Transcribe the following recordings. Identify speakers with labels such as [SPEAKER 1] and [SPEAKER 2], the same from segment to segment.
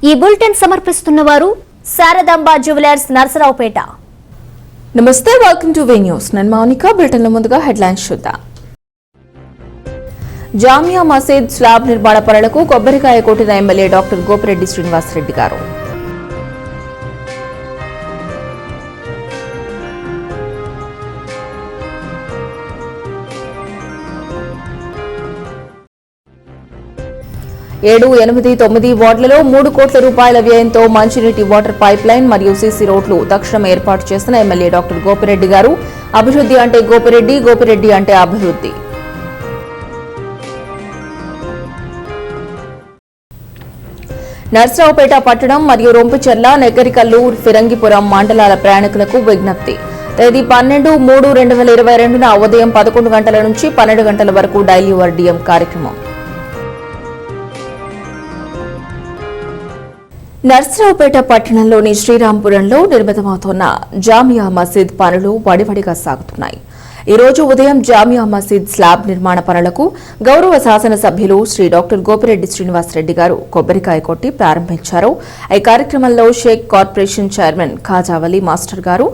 [SPEAKER 1] ఈ బులెటిన్ సమర్పిస్తున్న వారు శారదాంబ జ్యువెలర్స్ నర్సరావుపేట.
[SPEAKER 2] నమస్తే, వెల్కమ్ టు వి న్యూస్. నేను మౌనిక. బులెటిన్ల ముందుగా హెడ్లైన్స్ చూద్దాం. జామియా మసీద్ స్లాబ్ నిర్మాణ పనులకు కొబ్బరికాయ కొట్టిన ఎమ్మెల్యే డాక్టర్ గోపిరెడ్డి శ్రీనివాసరెడ్డి గారు. ఏడు, 8, 9 వార్డులలో 3 కోట్ల రూపాయల వ్యయంతో మంచినీటి వాటర్ పైప్ లైన్ మరియు సీసీ రోడ్లు తక్షణం ఏర్పాటు చేసిన ఎమ్మెల్యే డాక్టర్ గోపిరెడ్డి గారు. అభివృద్ధి అంటే గోపిరెడ్డి, గోపిరెడ్డి అంటే అభివృద్ధి. నర్సరావుపేట పట్టణం మరియు రొంపిచెర్ల, నెగ్గరికల్లు, ఫిరంగిపురం మండలాల ప్రయాణికులకు విజ్ఞప్తి. తేదీ 12/3/2022న ఉదయం 11 గంటల నుంచి 12 గంటల వరకు డైలీ యువర్ డిఎం కార్యక్రమం. నర్సరావుపేట పట్టణంలోని శ్రీరాంపురంలో నిర్మితమవుతున్న జామియా మసీద్ పనులు వడివడిగా సాగుతున్నాయి. ఈ రోజు ఉదయం జామియా మసీద్ స్లాబ్ నిర్మాణ పనులకు గౌరవ శాసనసభ్యులు శ్రీ డాక్టర్ గోపిరెడ్డి శ్రీనివాసరెడ్డి గారు కొబ్బరికాయ కొట్టి ప్రారంభించారు. ఈ కార్యక్రమంలో Shaik corporation chairman Khajavali master గారు,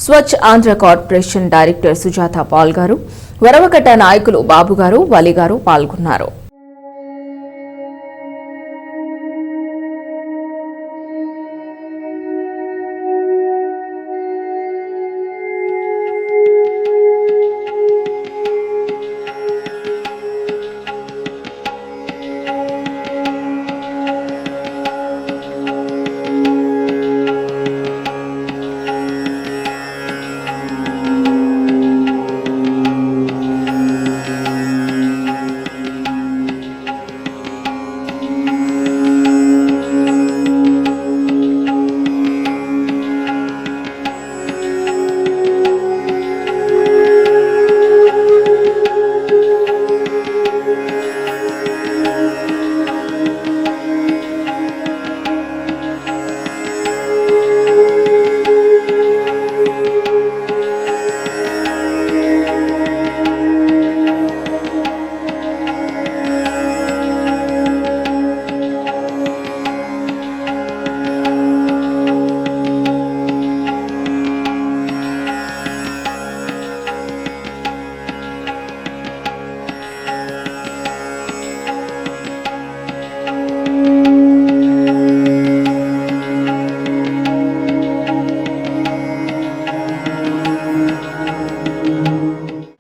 [SPEAKER 2] Swachh Andhra corporation director Sujatha Paul గారు, వరవకట్ట నాయకులు బాబు గారు, వలి గారు పాల్గొన్నారు.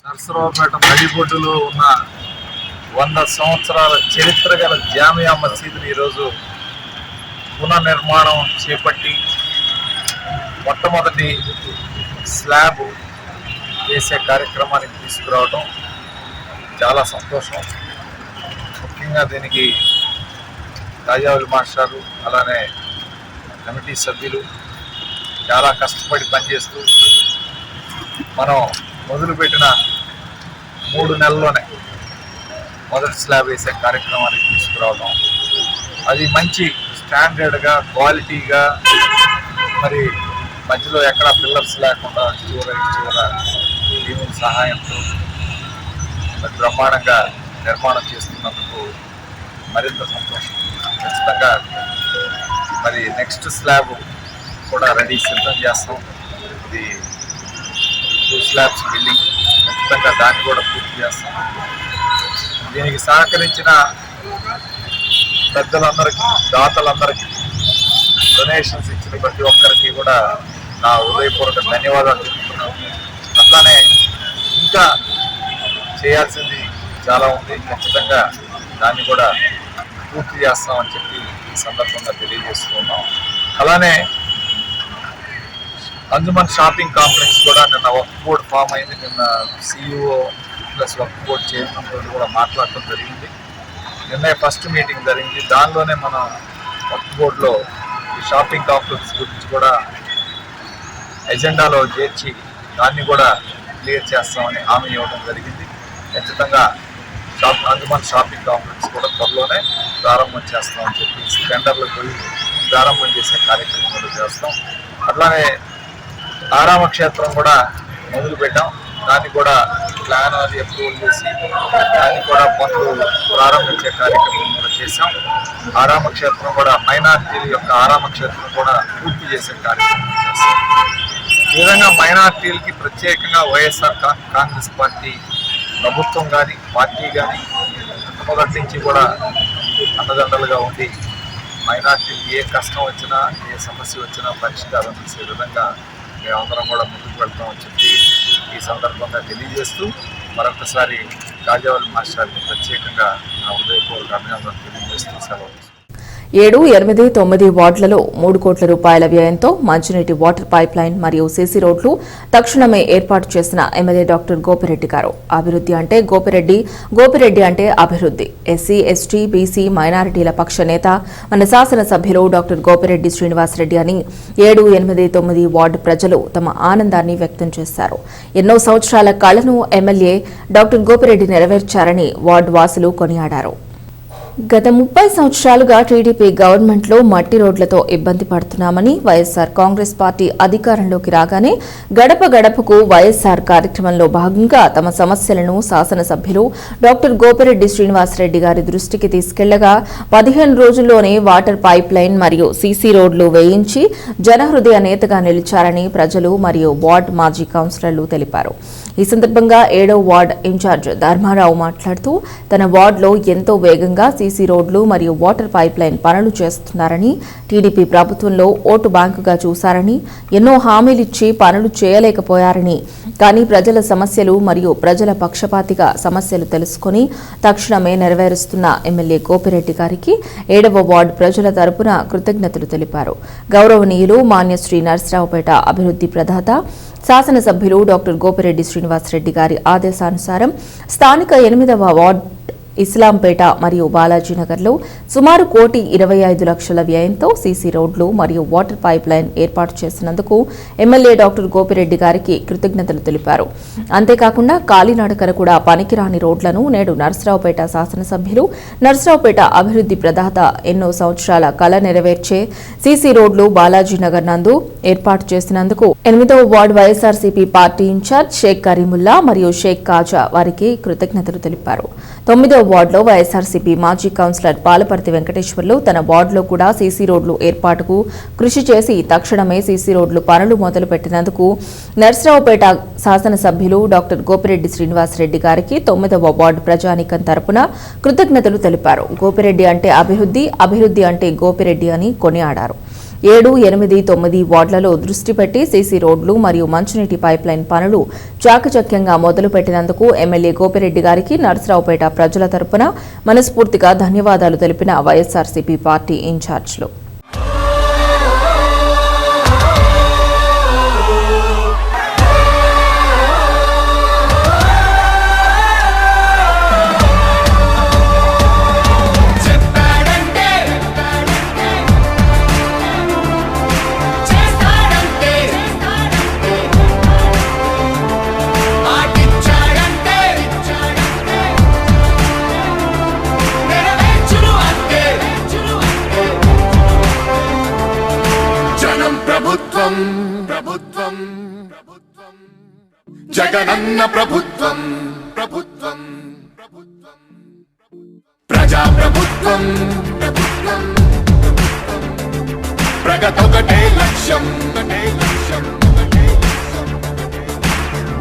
[SPEAKER 3] నర్సరావుపేట నడిబొడ్డులో ఉన్న 100 సంవత్సరాల చరిత్ర గల జామియా మసీదుని ఈరోజు పునర్నిర్మాణం చేపట్టి మొట్టమొదటి స్లాబ్ వేసే కార్యక్రమానికి తీసుకురావడం చాలా సంతోషం. ముఖ్యంగా దీనికి ఖాజావలి మాస్టారు, అలానే కమిటీ సభ్యులు చాలా కష్టపడి పనిచేస్తూ మనం మొదలుపెట్టిన 3 నెలల్లోనే మొదటి స్లాబ్ వేసే కార్యక్రమానికి తీసుకురావడం, అది మంచి స్టాండర్డ్గా, క్వాలిటీగా, మరి మధ్యలో ఎక్కడ పిల్లర్స్ లేకుండా చివర దీని సహాయంతో మరి బ్రహ్మాండంగా నిర్మాణం చేస్తున్నందుకు మరింత సంతోషం. ఖచ్చితంగా మరి నెక్స్ట్ స్లాబ్ కూడా రెడీ సిద్ధం చేస్తాం. ఇది 2 స్లాబ్స్ బిల్డింగ్, ఖచ్చితంగా దాన్ని కూడా పూర్తి చేస్తాం. దీనికి సహకరించిన పెద్దలందరికీ, దాతలందరికీ, డొనేషన్స్ ఇచ్చిన ప్రతి ఒక్కరికి కూడా నా హృదయపూర్వక ధన్యవాదాలు చెప్తున్నాను. అట్లానే ఇంకా చేయాల్సింది చాలా ఉంది, ఖచ్చితంగా దాన్ని కూడా పూర్తి చేస్తామని చెప్పి ఈ సందర్భంగా తెలియజేస్తూ ఉన్నాం. అలానే అంజుమన్ షాపింగ్ కాంప్లెక్స్ కూడా నిన్న వర్క్ బోర్డ్ ఫామ్ అయింది. నిన్న CEO plus work board chairman తోటి కూడా మాట్లాడటం జరిగింది. నిన్న ఫస్ట్ మీటింగ్ జరిగింది. దానిలోనే మన వర్క్ బోర్డులో ఈ షాపింగ్ కాంప్లెక్స్ గురించి కూడా ఎజెండాలో చేర్చి దాన్ని కూడా క్లియర్ చేస్తామని హామీ ఇవ్వడం జరిగింది. ఖచ్చితంగా అంజుమన్ షాపింగ్ కాంప్లెక్స్ కూడా త్వరలోనే ప్రారంభం చేస్తామని చెప్పి టెండర్లకు పోయి ప్రారంభం చేసే కార్యక్రమం కూడా చేస్తాం. అట్లానే ఆరామ క్షేత్రం కూడా మొదలు పెట్టాం. దాన్ని కూడా ప్లాన్ అది అప్రూవల్ చేసి దాన్ని కూడా పనులు ప్రారంభించే కార్యక్రమం కూడా చేశాం. ఆరామ క్షేత్రం కూడా మైనార్టీల యొక్క ఆరామ క్షేత్రం కూడా పూర్తి చేసే కార్యక్రమం చేస్తాం. ఈ విధంగా మైనార్టీలకి ప్రత్యేకంగా వైఎస్ఆర్ కాంగ్రెస్ పార్టీ ప్రభుత్వం కానీ పార్టీ కానీ మొదటి నుంచి కూడా అండదండలుగా ఉండి మైనార్టీలు ఏ కష్టం వచ్చినా ఏ సమస్య వచ్చినా పరిష్కారం చేసే విధంగా మేమందరం కూడా ముందుకు వెళ్తామని చెప్పి ఈ సందర్భంగా తెలియజేస్తూ మరొకసారి కాజావలి మాస్టర్ని ప్రత్యేకంగా నా హృదయపూర్వక అభినందనలు తెలియజేస్తూ సెలవు.
[SPEAKER 2] 7, 8, 9 వార్డులలో 3 కోట్ల రూపాయల వ్యయంతో మంచినీటి వాటర్ పైప్ లైన్ మరియు సీసీ రోడ్లు తక్షణమే ఏర్పాటు చేసిన ఎమ్మెల్యే డాక్టర్ గోపిరెడ్డి గారు. అభివృద్ధి అంటే గోపిరెడ్డి అంటే అభివృద్ధి. ఎస్సీ, ఎస్టీ, బీసీ, మైనారిటీల పక్ష నేత మన శాసనసభ్యులు డాక్టర్ గోపిరెడ్డి శ్రీనివాసరెడ్డి అని 7, 8, 9 వార్డు ప్రజలు తమ ఆనందాన్ని వ్యక్తం చేశారు. ఎన్నో సంవత్సరాల కళను ఎమ్మెల్యే డాక్టర్ గోపిరెడ్డి నెరవేర్చారని వార్డు వాసులు కొనియాడారు. గత 30 సంవత్సరాలుగా టీడీపీ గవర్నమెంట్లో మట్టి రోడ్లతో ఇబ్బంది పడుతున్నామని, వైఎస్ఆర్ కాంగ్రెస్ పార్టీ అధికారంలోకి రాగానే గడప గడపకు వైఎస్ఆర్ కార్యక్రమంలో భాగంగా తమ సమస్యలను శాసనసభ్యులు డాక్టర్ గోపిరెడ్డి శ్రీనివాసరెడ్డి గారి దృష్టికి తీసుకెళ్లగా 15 రోజుల్లోనే వాటర్ పైప్ లైన్ మరియు సీసీ రోడ్లు వేయించి జనహృదయ నేతగా నిలిచారని ప్రజలు మరియు వార్డు మాజీ కౌన్సిలర్లు తెలిపారు. ఈ సందర్భంగా 7వ వార్డు ఇన్ఛార్జ్ ధర్మారావు మాట్లాడుతూ తన వార్డులో ఎంతో వేగంగా సీసీ రోడ్లు మరియు వాటర్ పైప్ లైన్ పనులు చేస్తున్నారని, టీడీపీ ప్రభుత్వంలో ఓటు బ్యాంకుగా చూశారని, ఎన్నో హామీలిచ్చి పనులు చేయలేకపోయారని, కానీ ప్రజల సమస్యలు మరియు ప్రజల పక్షపాతిగా సమస్యలు తెలుసుకుని తక్షణమే నెరవేరుస్తున్న ఎమ్మెల్యే గోపిరెడ్డి గారికి 7వ వార్డు ప్రజల తరపున కృతజ్ఞతలు తెలిపారు. గౌరవనీయులు మాన్యశ్రీ నర్సరావుపేట అభివృద్ధి ప్రదాత శాసనసభ్యులు డాక్టర్ గోపిరెడ్డి శ్రీనివాసరెడ్డి గారి ఆదేశానుసారం స్థానిక 8వ వార్డు ఇస్లాంపేట మరియు బాలాజీనగర్లో సుమారు 1,25,00,000 వ్యయంతో సీసీ రోడ్లు మరియు వాటర్ పైప్ లైన్ ఏర్పాటు చేసినందుకు ఎమ్మెల్యే డాక్టర్ గోపిరెడ్డి గారికి కృతజ్ఞతలు తెలిపారు. అంతేకాకుండా కాలినడకన కూడా పనికిరాని రోడ్లను నేడు నర్సరావుపేట శాసనసభ్యులు, నర్సరావుపేట అభివృద్ధి ప్రదాత ఎన్నో సంవత్సరాల కళ నెరవేర్చే సీసీ రోడ్లు బాలాజీనగర్ నందు ఏర్పాటు చేసినందుకు 8వ ward YSRCP party in-charge Sheikh Karimulla మరియు షేక్ కాజా వారికి కృతజ్ఞతలు తెలిపారు. 9వ వార్డులో వైఎస్ఆర్సీపీ మాజీ కౌన్సిలర్ పాలపర్తి వెంకటేశ్వర్లు తన వార్డులో కూడా సీసీ రోడ్లు ఏర్పాటుకు కృషి చేసి తక్షణమే సీసీ రోడ్లు పనులు మొదలుపెట్టినందుకు నర్సరావుపేట శాసనసభ్యులు డాక్టర్ గోపిరెడ్డి శ్రీనివాసరెడ్డి గారికి 9వ వార్డు ప్రజానీకం తరపున కృతజ్ఞతలు తెలిపారు. గోపిరెడ్డి అంటే అభివృద్ధి, అభివృద్ధి అంటే గోపిరెడ్డి అని కొనియాడారు. 7, 8, 9 వార్డులలో దృష్టి పెట్టి సీసీ రోడ్లు మరియు మంచినీటి పైప్ లైన్ పనులు చాకచక్యంగా మొదలుపెట్టినందుకు ఎమ్మెల్యే గోపిరెడ్డి గారికి నర్సరావుపేట ప్రజల తరపున మనస్ఫూర్తిగా ధన్యవాదాలు తెలిపిన వైఎస్ఆర్సీపీ పార్టీ ఇన్ఛార్జ్లు.
[SPEAKER 4] ప్రభుత్వం జగనన్న ప్రభుత్వం ప్రజా ప్రభుత్వం ప్రగతొకటే లక్ష్యం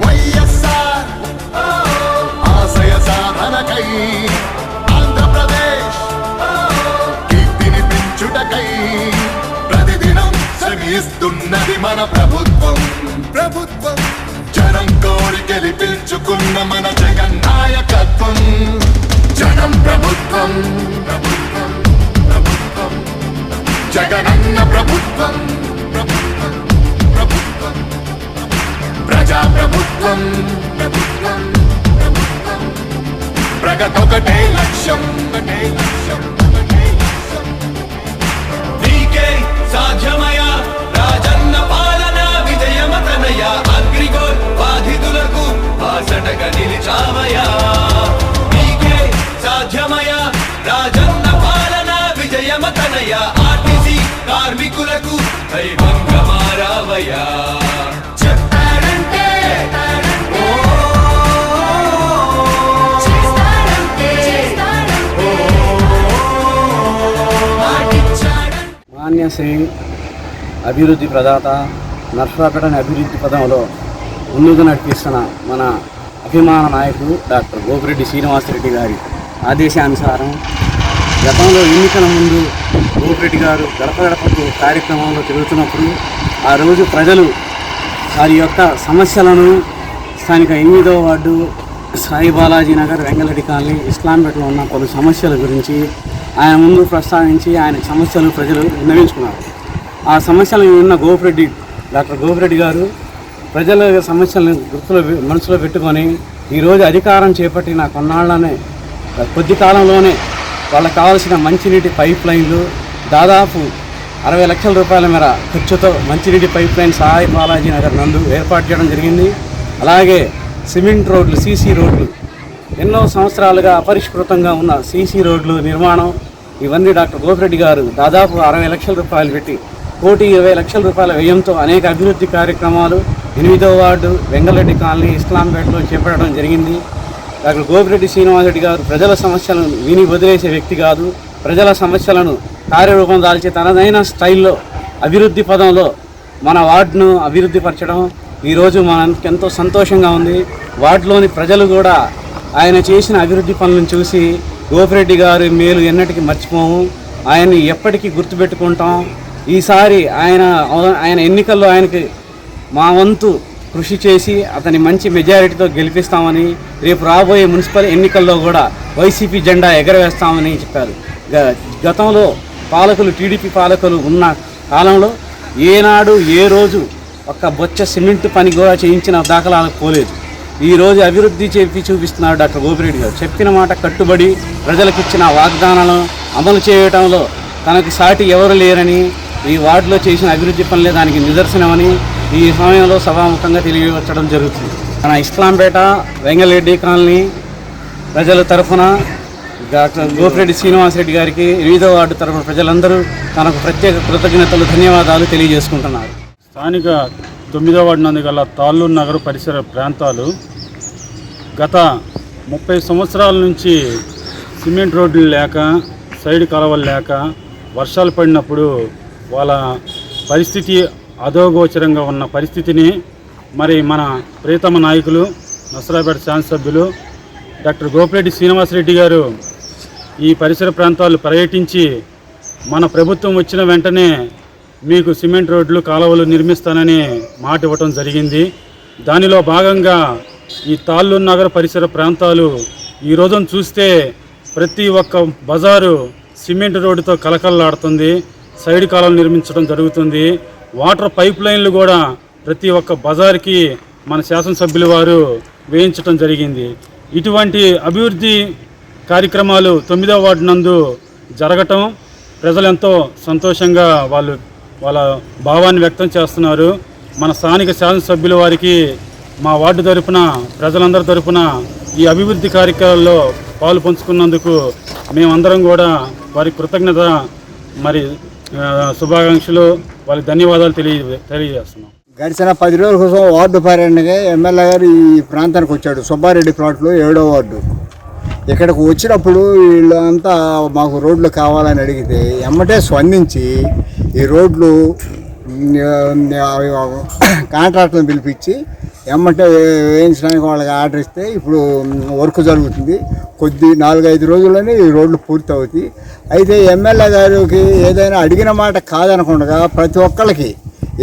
[SPEAKER 4] వైఎస్ఆర్ ఆశయ సాధనకై ఆంధ్రప్రదేశ్ కీర్తిని పెంచుటకై ప్రతిదినం శ్రమిస్తున్నది మన ప్రభుత్వం జనం కోరి గెలిపించుకున్న మన జగన్ నాయకత్వం. జనం ప్రభుత్వం జగనన్న ప్రభుత్వం ప్రజా ప్రభుత్వం ప్రగతొకటే లక్ష్యం
[SPEAKER 5] నీకే సాధ్యమయ రాజన్న పాలన విజయమతనయ అగ్రిగోల్ బాధితులకు బాసటగా నిలిచామయా. నీకే సాధ్యమయ రాజన్న పాలన విజయమతనయ ఆర్టీసీ కార్మికులకు దైవంగా మారావయ్యా.
[SPEAKER 6] పుణ్యశ్రీ అభివృద్ధి ప్రదాత నర్సరాపేటని అభివృద్ధి పదంలో ముందుకు నడిపిస్తున్న మన అభిమాన నాయకుడు డాక్టర్ గోపిరెడ్డి శ్రీనివాసరెడ్డి గారి ఆదేశానుసారం గతంలో ఎన్నికల ముందు గోపిరెడ్డి గారు గడప గడపకు కార్యక్రమంలో తిరుగుతున్నప్పుడు ఆ రోజు ప్రజలు వారి యొక్క సమస్యలను స్థానిక 8వ వార్డు సాయి బాలాజీ నగర్ వెంగళరెడ్డి కాలనీ ఇస్లాంపేటలో ఉన్న పలు సమస్యల గురించి ఆయన ముందు ప్రస్తావించి ఆయన సమస్యలు ప్రజలు విన్నవించుకున్నారు. ఆ సమస్యలను విన్న డాక్టర్ గోపిరెడ్డి గారు ప్రజల సమస్యలను మనసులో పెట్టుకొని ఈరోజు అధికారం చేపట్టిన కొన్నాళ్ళనే కొద్ది కాలంలోనే వాళ్ళకి కావాల్సిన మంచినీటి పైప్ లైన్లు దాదాపు 60 లక్షల రూపాయల మేర ఖర్చుతో మంచినీటి పైప్ లైన్ సాయి బాలాజీ నగర్ నందు ఏర్పాటు చేయడం జరిగింది. అలాగే సిమెంట్ రోడ్లు, సీసీ రోడ్లు, ఎన్నో సంవత్సరాలుగా అపరిష్కృతంగా ఉన్న సీసీ రోడ్లు నిర్మాణం, ఇవన్నీ డాక్టర్ గోపిరెడ్డి గారు దాదాపు 60 లక్షల రూపాయలు పెట్టి 1,20,00,000 రూపాయల వ్యయంతో అనేక అభివృద్ధి కార్యక్రమాలు 8వ వార్డు వెంగళరెడ్డి కాలనీ ఇస్లాంపేటలో చేపట్టడం జరిగింది. డాక్టర్ గోపిరెడ్డి శ్రీనివాసరెడ్డి గారు ప్రజల సమస్యలను విని వదిలేసే వ్యక్తి కాదు. ప్రజల సమస్యలను కార్యరూపం దాల్చే తనదైన స్టైల్లో అభివృద్ధి పదంలో మన వార్డును అభివృద్ధి పరచడం ఈరోజు మనకి ఎంతో సంతోషంగా ఉంది. వార్డులోని ప్రజలు కూడా ఆయన చేసిన అభివృద్ధి పనులను చూసి గోపిరెడ్డి గారి మేలు ఎన్నటికీ మర్చిపోము, ఆయన్ని ఎప్పటికీ గుర్తుపెట్టుకుంటాం. ఈసారి ఆయన ఎన్నికల్లో ఆయనకి మా వంతు కృషి చేసి అతని మంచి మెజారిటీతో గెలిపిస్తామని, రేపు రాబోయే మున్సిపల్ ఎన్నికల్లో కూడా వైసీపీ జెండా ఎగరవేస్తామని చెప్పారు. గతంలో టీడీపీ పాలకులు ఉన్న కాలంలో ఏనాడు ఏ రోజు ఒక్క బొచ్చ సిమెంట్ పని కూడా చేయించిన దాఖలాలకు పోలేదు. ఈరోజు అభివృద్ధి చేపి చూపిస్తున్నారు డాక్టర్ గోపిరెడ్డి గారు. చెప్పిన మాట కట్టుబడి ప్రజలకు ఇచ్చిన వాగ్దానాలను అమలు చేయడంలో తనకు సాటి ఎవరు లేరని, ఈ వార్డులో చేసిన అభివృద్ధి పనులే దానికి నిదర్శనమని ఈ సమయంలో సభాముఖంగా తెలియవచ్చడం జరుగుతుంది. మన ఇస్లాంపేట వెంగళరెడ్డి కాలనీ ప్రజల తరఫున డాక్టర్ గోపిరెడ్డి శ్రీనివాసరెడ్డి గారికి 8వ వార్డు తరఫున ప్రజలందరూ తనకు ప్రత్యేక కృతజ్ఞతలు, ధన్యవాదాలు తెలియజేసుకుంటున్నారు.
[SPEAKER 7] స్థానిక 9వ వార్డు నందు గల తాళ్ళూరు నగర పరిసర ప్రాంతాలు గత 30 సంవత్సరాల నుంచి సిమెంట్ రోడ్లు లేక, సైడ్ కాలువలు లేక, వర్షాలు పడినప్పుడు వాళ్ళ పరిస్థితి అధోగోచరంగా ఉన్న పరిస్థితిని మరి మన ప్రియతమ నాయకులు నర్సరాపేట శాసనసభ్యులు డాక్టర్ గోపిరెడ్డి శ్రీనివాసరెడ్డి గారు ఈ పరిసర ప్రాంతాలు పర్యటించి మన ప్రభుత్వం వచ్చిన వెంటనే మీకు సిమెంట్ రోడ్లు, కాలువలు నిర్మిస్తానని మాట ఇవ్వటం జరిగింది. దానిలో భాగంగా ఈ తాళ్ళూరు నగర పరిసర ప్రాంతాలు ఈ రోజున చూస్తే ప్రతి ఒక్క బజారు సిమెంట్ రోడ్డుతో కలకలలాడుతుంది. సైడ్ కాలువలు నిర్మించడం జరుగుతుంది. వాటర్ పైప్ లైన్లు కూడా ప్రతి ఒక్క బజార్కి మన శాసనసభ్యుల వారు వేయించడం జరిగింది. ఇటువంటి అభివృద్ధి కార్యక్రమాలు 9వ వార్డు నందు జరగటం ప్రజలు ఎంతో సంతోషంగా వాళ్ళ భావాన్ని వ్యక్తం చేస్తున్నారు. మన స్థానిక శాసనసభ్యుల వారికి మా వార్డు తరపున, ప్రజలందరి తరపున ఈ అభివృద్ధి కార్యక్రమాల్లో పాలు పంచుకున్నందుకు మేమందరం కూడా వారి కృతజ్ఞత, మరి శుభాకాంక్షలు, వాళ్ళకి ధన్యవాదాలు తెలియజేస్తున్నాం.
[SPEAKER 8] గడిచిన 10 రోజుల కోసం వార్డు పర్యటనగా ఎమ్మెల్యే గారు ఈ ప్రాంతానికి వచ్చాడు. సుబ్బారెడ్డి ప్లాట్లో 7వ వార్డు. ఇక్కడికి వచ్చినప్పుడు వీళ్ళంతా మాకు రోడ్లు కావాలని అడిగితే ఎమ్మటే స్పందించి ఈ రోడ్లు కాంట్రాక్టర్ని పిలిపించి ఎమ్మటే వేయించడానికి వాళ్ళకి ఆర్డర్ ఇస్తే ఇప్పుడు వర్క్ జరుగుతుంది. 4-5 రోజుల్లోనే ఈ రోడ్లు పూర్తి అవుతాయి. అయితే ఎమ్మెల్యే గారికి ఏదైనా అడిగిన మాట కాదనకుండా ప్రతి ఒక్కరికి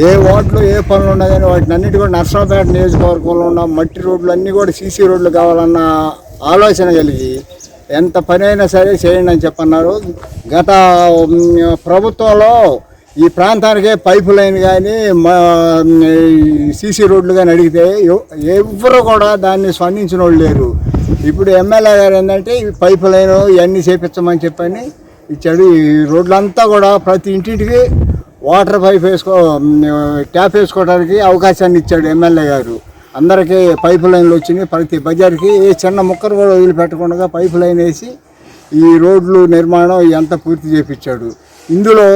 [SPEAKER 8] ఏ వార్డులో ఏ పనులు ఉన్నా కానీ వాటిని అన్నిటి కూడా నర్సరాపేట నియోజకవర్గంలో ఉన్న మట్టి రోడ్లు అన్నీ కూడా సీసీ రోడ్లు కావాలన్న ఆలోచన కలిగి ఎంత పని అయినా సరే చేయండి అని చెప్పన్నారు. గత ప్రభుత్వంలో ఈ ప్రాంతానికే పైపు లైన్ కానీ సీసీ రోడ్లు కానీ అడిగితే ఎవరు కూడా దాన్ని స్పందించిన వాళ్ళు లేరు. ఇప్పుడు ఎమ్మెల్యే గారు ఏంటంటే ఈ పైపు లైన్ ఇవన్నీ చేపించమని చెప్పని ఇచ్చాడు. ఈ రోడ్లంతా కూడా ప్రతి ఇంటింటికి వాటర్ ట్యాప్ వేసుకోవడానికి అవకాశాన్ని ఇచ్చాడు ఎమ్మెల్యే గారు. అందరికీ పైపు లైన్లు వచ్చినాయి. ప్రతి బజార్కి ఏ చిన్న ముక్కలు కూడా వదిలిపెట్టకుండా పైపు లైన్ వేసి ఈ రోడ్లు నిర్మాణం ఇదంతా పూర్తి చేయించాడు. ఇందులో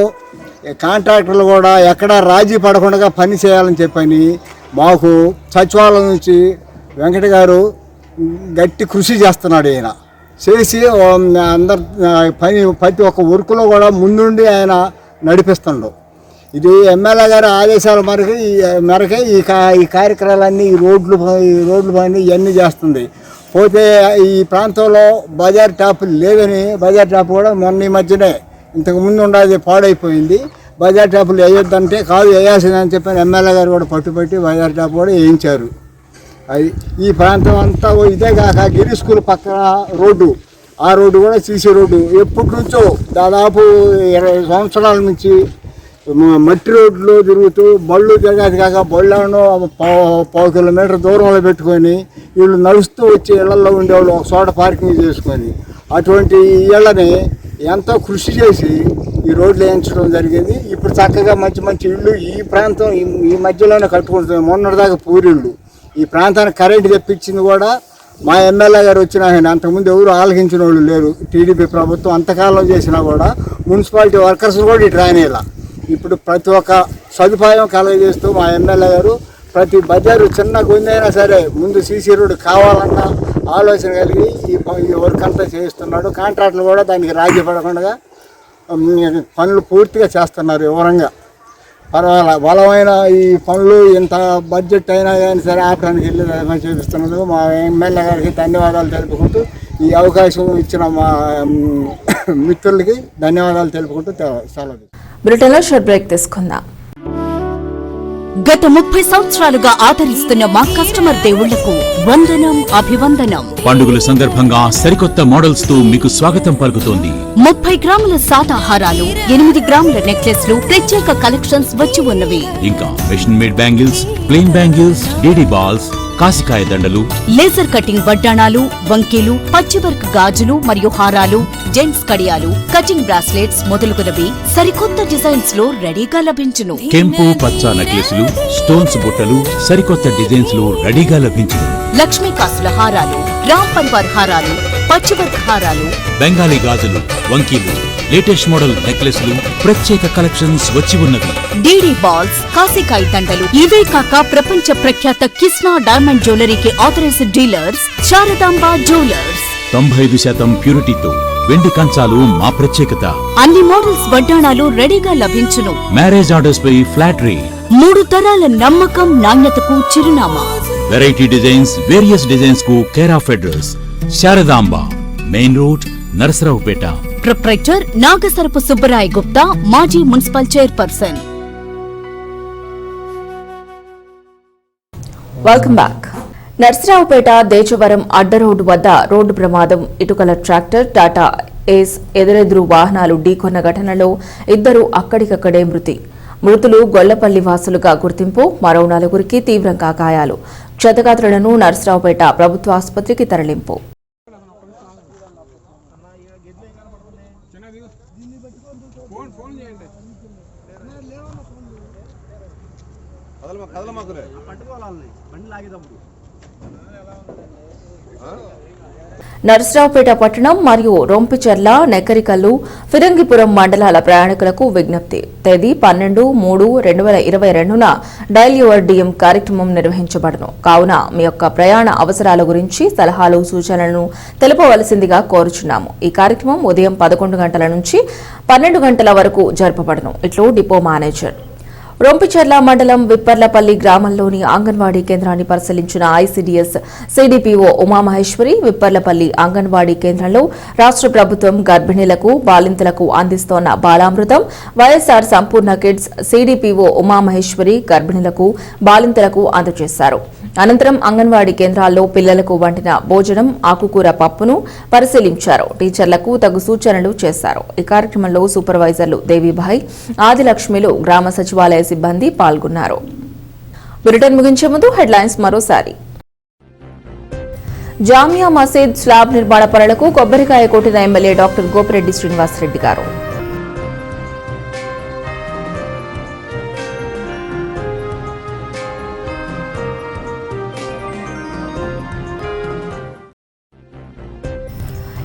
[SPEAKER 8] కాంట్రాక్టర్లు కూడా ఎక్కడా రాజీ పడకుండా పని చేయాలని చెప్పని మాకు సచివాలయం నుంచి వెంకట గారు గట్టి కృషి చేస్తున్నాడు. ఆయన చేసి అందరు ప్రతి ఒక్క వర్క్లో కూడా ముందుండి ఆయన నడిపిస్తుండు. ఇది ఎమ్మెల్యే గారి ఆదేశాల మేరకే ఈ కార్యక్రమాలన్నీ ఈ రోడ్లు పని ఇవన్నీ చేస్తుంది. పోతే ఈ ప్రాంతంలో బజార్ టాపులు లేదని బజార్ టాప్ కూడా మొన్న ఈ మధ్యనే ఇంతకుముందు ఉండేది పాడైపోయింది. బజార్ టాపులు వేయొద్దంటే కాదు వేయాల్సిందని చెప్పిన ఎమ్మెల్యే గారు కూడా పట్టుబట్టి బజార్ టాప్ కూడా వేయించారు. అది ఈ ప్రాంతం అంతా ఇదే కాక గిరి స్కూల్ పక్కన రోడ్డు, ఆ రోడ్డు కూడా సీసీ రోడ్డు ఎప్పటి నుంచో దాదాపు 20 సంవత్సరాల నుంచి మట్టి రోడ్లో తిరుగుతూ బళ్ళు తిరగాది కాక బళ్ళను పావు కిలోమీటర్ దూరంలో పెట్టుకొని వీళ్ళు నడుస్తూ వచ్చి ఇళ్లలో ఉండేవాళ్ళు ఒక చోట పార్కింగ్ చేసుకొని అటువంటి ఇళ్ళని ఎంతో కృషి చేసి ఈ రోడ్లు వేయించడం జరిగేది. ఇప్పుడు చక్కగా మంచి ఇళ్ళు ఈ ప్రాంతం ఈ మధ్యలోనే కట్టుకుంటుంది. మొన్నటిదాకా పూరిళ్ళు ఈ ప్రాంతానికి కరెంటు తెప్పించింది కూడా మా ఎమ్మెల్యే గారు వచ్చిన ఆయన. అంతకుముందు ఎవరు ఆలకించిన వాళ్ళు లేరు. టీడీపీ ప్రభుత్వం అంతకాలం చేసినా కూడా మున్సిపాలిటీ వర్కర్స్ కూడా ఇటు రానేలా. ఇప్పుడు ప్రతి ఒక్క సదుపాయం కలగజేస్తూ మా ఎమ్మెల్యే గారు ప్రతి బజారు చిన్న గొంతైనా సరే ముందు సీసీ రోడ్డు కావాలన్న ఆలోచన కలిగి ఈ వర్క్ అంతా చేయిస్తున్నాడు. కాంట్రాక్టులు కూడా దానికి రాజీ పడకుండా పనులు పూర్తిగా చేస్తున్నారు వివరంగా. పర్వాలేదు, బలమైన ఈ పనులు ఇంత బడ్జెట్ అయినా కానీ సరే ఆపడానికి వెళ్ళి చేపిస్తున్నందుకు మా ఎమ్మెల్యే గారికి ధన్యవాదాలు తెలుపుకుంటూ ఈ అవకాశం ఇచ్చిన మా మిత్రులకి ధన్యవాదాలు తెలుపుకుంటూ సెలవు.
[SPEAKER 2] బ్రిటన్లో షార్ట్ బ్రేక్ తీసుకుందాం.
[SPEAKER 9] గత 30 సంవత్సరాలుగా ఆదరిస్తున్న మా కస్టమర్ దేవుళ్లకు వందనం, అభివందనం.
[SPEAKER 10] పండుగల సందర్భంగా సరికొత్త మోడల్స్ తో మీకు స్వాగతం పలుకుతోంది.
[SPEAKER 9] 30 గ్రాముల సాదాహారాలు, 8 గ్రాముల నెక్లెస్లు, ప్రత్యేక కలెక్షన్స్ వచ్చి ఉన్నవి.
[SPEAKER 10] ఇంకా machine made bangles, plain bangles, DD balls, కాసికాయ దండలు,
[SPEAKER 9] లేజర్ కటింగ్ వడ్డాణాలు, వంకీలు, పచ్చివర్క్ గాజులు మరియు హారాలు, జెంట్స్ కడియాలు, కటింగ్ బ్రాస్లెట్స్ మొదలుగునవి సరికొత్త డిజైన్స్ లో రెడీగా లభించును.
[SPEAKER 10] కెంపు పచ్చ నెక్లెస్లు, స్టోన్స్ బుట్టలు సరికొత్త డిజైన్స్ లో రెడీగా లభించును.
[SPEAKER 9] లక్ష్మీ కాసుల హారాలు, రామ్ పరివార్ హారాలు, పచ్చివర్క్ హారాలు,
[SPEAKER 10] బెంగాలీ గాజులు, వంకీలు, లేటెస్ట్ మోడల్ నెక్లెస్లు, ప్రత్యేక కలెక్షన్స్ వచ్చి ఉన్నవి.
[SPEAKER 9] డీడీ బాల్స్, కాసికాయ దండలు, ఇవే కాక ప్రపంచ ప్రఖ్యాత కిస్నా డైమండ్ జ్యువెలరీకి ఆథరైజ్డ్ డీలర్స్ శారదాంబ జ్యువెలర్స్.
[SPEAKER 10] 95% ప్యూరిటీతో వెండి కంచాలు మా ప్రత్యేకత.
[SPEAKER 9] అన్ని మోడల్స్ వడ్డాణాలు రెడీగా లభించును.
[SPEAKER 10] మ్యారేజ్ ఆర్డర్స్ పై ఫ్లాట్ రేట్.
[SPEAKER 9] 3 తరాల నమ్మకం, నాణ్యతకు చిరునామా.
[SPEAKER 10] వెరైటీ డిజైన్స్, వేరియస్ డిజైన్స్ కు care of address Sharadamba, main road, Narasaraopet.
[SPEAKER 9] Proprietor Nagasarapu Subbarai Gupta, మాజీ municipal chairperson.
[SPEAKER 2] Welcome back. Narasaraopet Dechavaram అడ్డ రోడ్డు వద్ద రోడ్డు ప్రమాదం. ఇటుకల ట్రాక్టర్, టాటా ఏస్ ఎదురెదురు వాహనాలు ఢీకొన్న ఘటనలో 2 అక్కడికక్కడే మృతి. మృతులు గొల్లపల్లి వాసులుగా గుర్తింపు. మరో 4గురికి తీవ్రంగా గాయాలు. క్షతగాత్రులను నర్సరావుపేట ప్రభుత్వ ఆసుపత్రికి తరలింపు. నర్సరావుపేట పట్టణం మరియు రొంపిచెర్ల, నెక్కరికల్లు, ఫిరంగిపురం మండలాల ప్రయాణికులకు విజ్ఞప్తి. తేదీ 12/3/2022న డయల్ యువర్ డిఎం కార్యక్రమం నిర్వహించబడను. కావున మీ యొక్క ప్రయాణ అవసరాల గురించి సలహాలు, సూచనలను తెలుపవలసిందిగా కోరుచున్నాము. ఈ కార్యక్రమం ఉదయం 11 గంటల నుంచి 12 గంటల వరకు జరపబడను. ఇట్లు డిపో మేనేజర్. రొంపిచెర్ల మండలం విప్పర్లపల్లి గ్రామంలోని అంగన్వాడీ కేంద్రాన్ని పరిశీలించిన ఐసీడీఎస్ సీడీపీఓ ఉమామహేశ్వరి, విప్పర్లపల్లి అంగన్వాడీ కేంద్రంలో రాష్ట్ర ప్రభుత్వం గర్భిణీలకు, బాలింతలకు అందిస్తోన్న బాలామృతం, వైఎస్ఆర్ సంపూర్ణ కిడ్స్ సీడీపీఓ ఉమామహేశ్వరి గర్భిణీలకు, బాలింతలకు అందజేశారు. అనంతరం అంగన్వాడీ కేంద్రాల్లో పిల్లలకు వండిన భోజనం, ఆకుకూర పప్పును పరిశీలించారు. టీచర్లకు తగు సూచనలు చేశారు. ఈ కార్యక్రమంలో సూపర్వైజర్లు దేవిభాయ్, ఆదిలక్ష్మిలు, గ్రామ సచివాలయ సిబ్బంది పాల్గొన్నారు. బులెటిన్ ముగించే ముందు హెడ్లైన్స్ మరోసారి. జామియా మసీద్ స్లాబ్ నిర్మాణ పనులకు కొబ్బరికాయ కొట్టిన ఎమ్మెల్యే డాక్టర్ గోపిరెడ్డి శ్రీనివాసరెడ్డి గారు.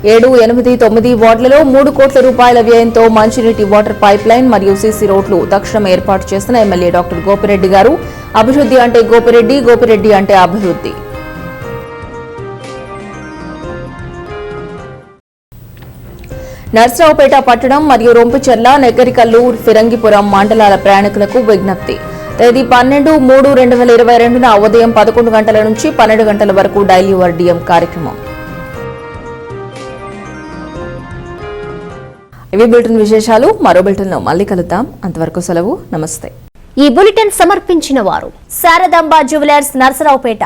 [SPEAKER 2] 7, 8, 9 వార్డులలో 3 కోట్ల రూపాయల వ్యయంతో మంచినీటి వాటర్ పైప్ లైన్ మరియు సీసీ రోడ్లు తక్షణం ఏర్పాటు చేసిన ఎమ్మెల్యే డాక్టర్ గోపిరెడ్డి గారు. అభివృద్ధి అంటే గోపిరెడ్డి, గోపిరెడ్డి అంటే అభివృద్ధి. నర్సరావుపేట పట్టణం మరియు రొంపిచెర్ల, నెగ్గరికల్లు, ఫిరంగిపురం మండలాల ప్రయాణికులకు విజ్ఞప్తి. తేదీ 12/3/2022న ఉదయం 11 గంటల నుంచి 12 గంటల వరకు డైలీ వర్డియం కార్యక్రమం. ఇవి బులెటిన్ విశేషాలు. మరో బులెటిన్లో మళ్ళీ కలుద్దాం. అంతవరకు సెలవు. నమస్తే.
[SPEAKER 1] ఈ బులెటిన్ సమర్పించిన వారు శారదాంబ జ్యువెలర్స్, నర్సరావుపేట.